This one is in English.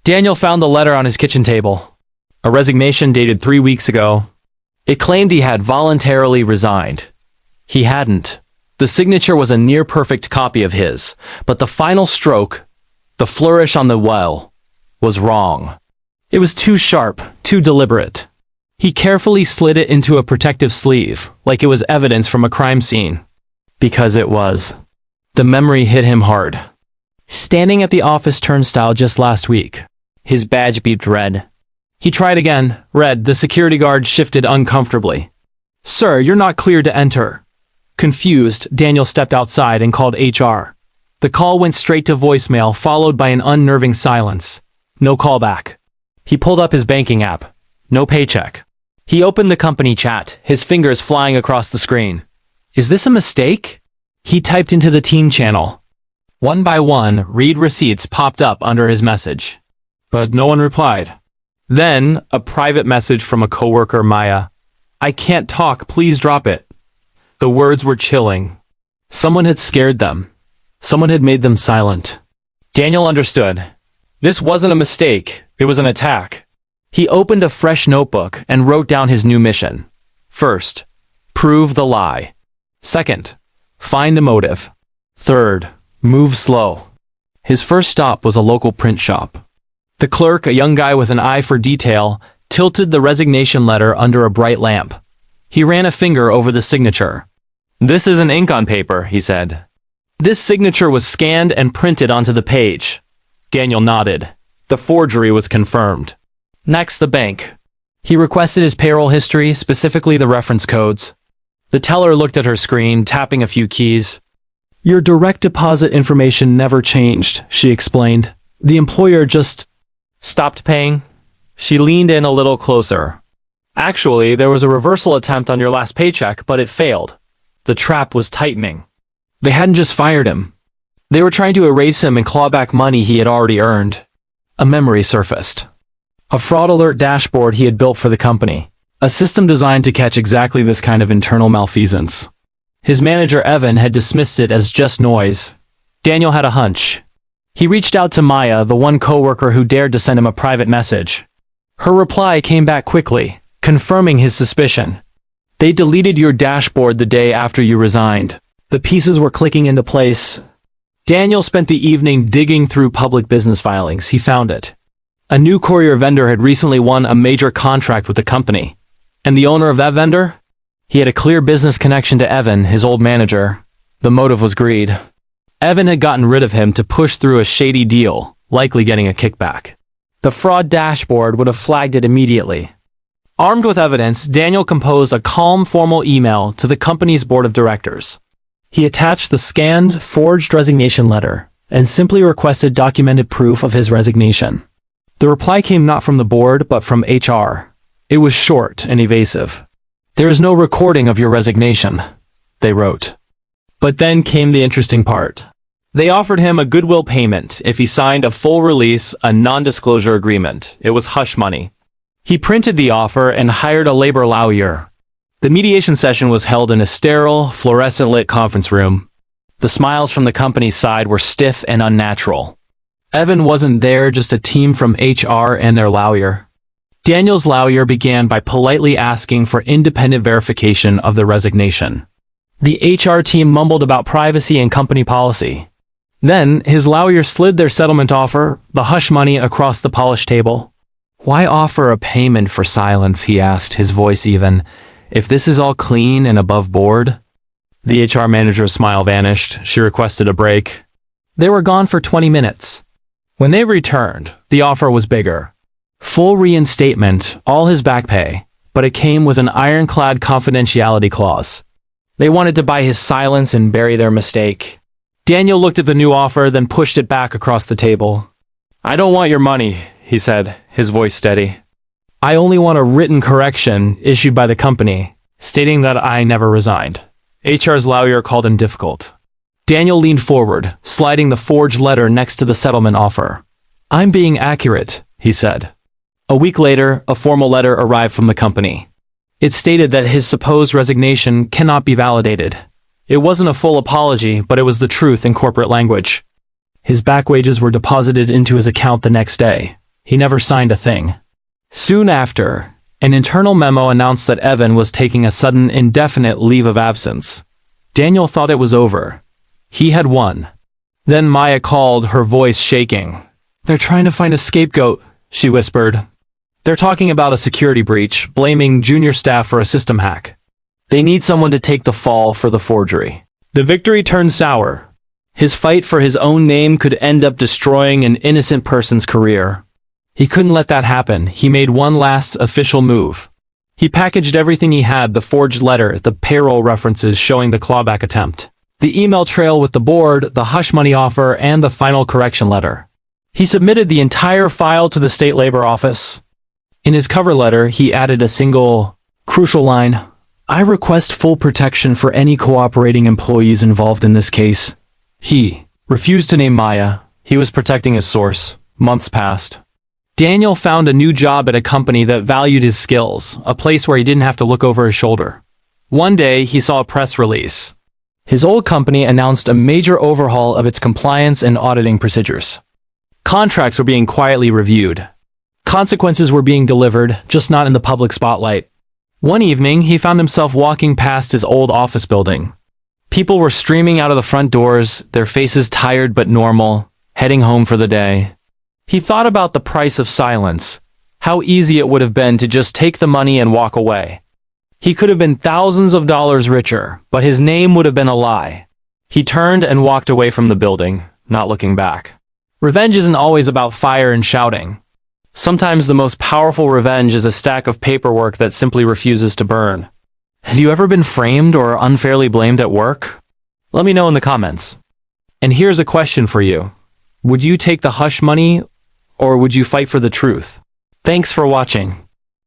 Daniel found the letter on his kitchen table. A resignation dated 3 weeks ago. It claimed he had voluntarily resigned. He hadn't. The signature was a near-perfect copy of his, but the final stroke, the flourish on the well, was wrong. It was too sharp, too deliberate. He carefully slid it into a protective sleeve, like it was evidence from a crime scene. Because it was. The memory hit him hard. Standing at the office turnstile just last week, his badge beeped red. He tried again. Red. The security guard shifted uncomfortably. "Sir, you're not cleared to enter." Confused, Daniel stepped outside and called HR. The call went straight to voicemail, followed by an unnerving silence. No callback. He pulled up his banking app. No paycheck. He opened the company chat, his fingers flying across the screen. Is this a mistake? He typed into the team channel. One by one, read receipts popped up under his message. But no one replied. Then, a private message from a coworker, Maya. "I can't talk, please drop it." The words were chilling. Someone had scared them. Someone had made them silent. Daniel understood. This wasn't a mistake, it was an attack. He opened a fresh notebook and wrote down his new mission. First, prove the lie. Second, find the motive. Third, move slow. His first stop was a local print shop. The clerk, a young guy with an eye for detail, tilted the resignation letter under a bright lamp. He ran a finger over the signature. "This isn't ink on paper," he said. This signature was scanned and printed onto the page. Daniel nodded. The forgery was confirmed. Next, the bank. He requested his payroll history, specifically the reference codes. The teller looked at her screen, tapping a few keys. "Your direct deposit information never changed," she explained. "The employer just stopped paying." She leaned in a little closer. "Actually, there was a reversal attempt on your last paycheck, but it failed." The trap was tightening. They hadn't just fired him. They were trying to erase him and claw back money he had already earned. A memory surfaced. A fraud alert dashboard he had built for the company. A system designed to catch exactly this kind of internal malfeasance. His manager, Evan, had dismissed it as just noise. Daniel had a hunch. He reached out to Maya, the one coworker who dared to send him a private message. Her reply came back quickly, confirming his suspicion. "They deleted your dashboard the day after you resigned." The pieces were clicking into place. Daniel spent the evening digging through public business filings. He found it. A new courier vendor had recently won a major contract with the company. And the owner of that vendor? He had a clear business connection to Evan, his old manager. The motive was greed. Evan had gotten rid of him to push through a shady deal, likely getting a kickback. The fraud dashboard would have flagged it immediately. Armed with evidence, Daniel composed a calm, formal email to the company's board of directors. He attached the scanned, forged resignation letter and simply requested documented proof of his resignation. The reply came not from the board, but from HR. It was short and evasive. "There is no recording of your resignation," they wrote. But then came the interesting part. They offered him a goodwill payment if he signed a full release, a non-disclosure agreement. It was hush money. He printed the offer and hired a labor lawyer. The mediation session was held in a sterile, fluorescent-lit conference room. The smiles from the company's side were stiff and unnatural. Evan wasn't there, just a team from HR and their lawyer. Daniel's lawyer began by politely asking for independent verification of the resignation. The HR team mumbled about privacy and company policy. Then, his lawyer slid their settlement offer, the hush money, across the polished table. "Why offer a payment for silence?" he asked, his voice even. "If this is all clean and above board?" The HR manager's smile vanished. She requested a break. They were gone for 20 minutes. When they returned, the offer was bigger. Full reinstatement, all his back pay, but it came with an ironclad confidentiality clause. They wanted to buy his silence and bury their mistake. Daniel looked at the new offer, then pushed it back across the table. "I don't want your money," he said, his voice steady. "I only want a written correction issued by the company, stating that I never resigned." HR's lawyer called him difficult. Daniel leaned forward, sliding the forged letter next to the settlement offer. "I'm being accurate," he said. A week later, a formal letter arrived from the company. It stated that his supposed resignation cannot be validated. It wasn't a full apology, but it was the truth in corporate language. His back wages were deposited into his account the next day. He never signed a thing. Soon after, an internal memo announced that Evan was taking a sudden indefinite leave of absence. Daniel thought it was over. He had won. Then Maya called, her voice shaking. "They're trying to find a scapegoat," she whispered. "They're talking about a security breach, blaming junior staff for a system hack. They need someone to take the fall for the forgery." The victory turned sour. His fight for his own name could end up destroying an innocent person's career. He couldn't let that happen. He made one last official move. He packaged everything he had: the forged letter, the payroll references showing the clawback attempt, the email trail with the board, the hush money offer, and the final correction letter. He submitted the entire file to the state labor office. In his cover letter, he added a single, crucial line: "I request full protection for any cooperating employees involved in this case." He refused to name Maya. He was protecting his source. Months passed. Daniel found a new job at a company that valued his skills, a place where he didn't have to look over his shoulder. One day, he saw a press release. His old company announced a major overhaul of its compliance and auditing procedures. Contracts were being quietly reviewed. Consequences were being delivered, just not in the public spotlight. One evening, he found himself walking past his old office building. People were streaming out of the front doors, their faces tired but normal, heading home for the day. He thought about the price of silence, how easy it would have been to just take the money and walk away. He could have been thousands of dollars richer, but his name would have been a lie. He turned and walked away from the building, not looking back. Revenge isn't always about fire and shouting. Sometimes the most powerful revenge is a stack of paperwork that simply refuses to burn. Have you ever been framed or unfairly blamed at work? Let me know in the comments. And here's a question for you. Would you take the hush money, or would you fight for the truth? Thanks for watching.